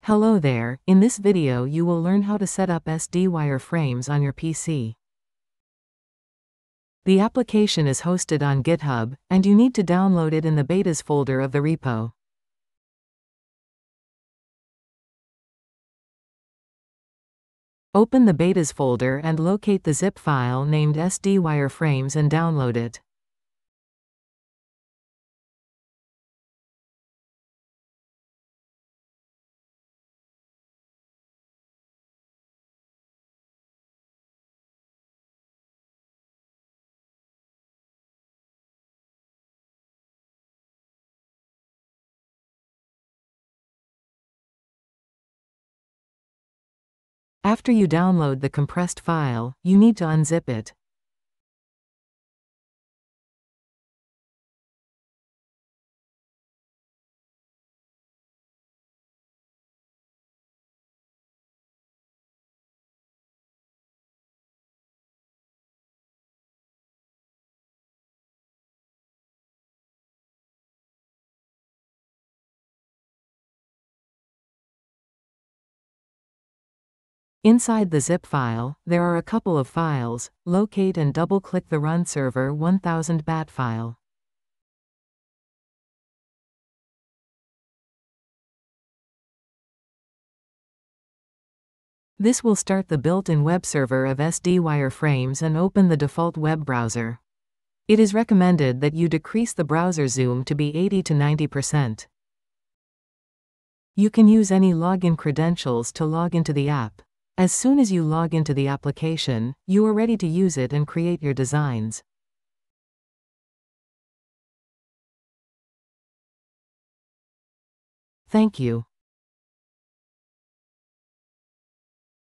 Hello there, in this video you will learn how to set up SD wireframes on your PC. The application is hosted on GitHub, and you need to download it in the betas folder of the repo. Open the betas folder and locate the zip file named SD Wireframes and download it. After you download the compressed file, you need to unzip it. Inside the zip file, there are a couple of files. Locate and double-click the Run Server 1000 bat file. This will start the built-in web server of SD Wireframes and open the default web browser. It is recommended that you decrease the browser zoom to be 80 to 90%. You can use any login credentials to log into the app. As soon as you log into the application, you are ready to use it and create your designs. Thank you.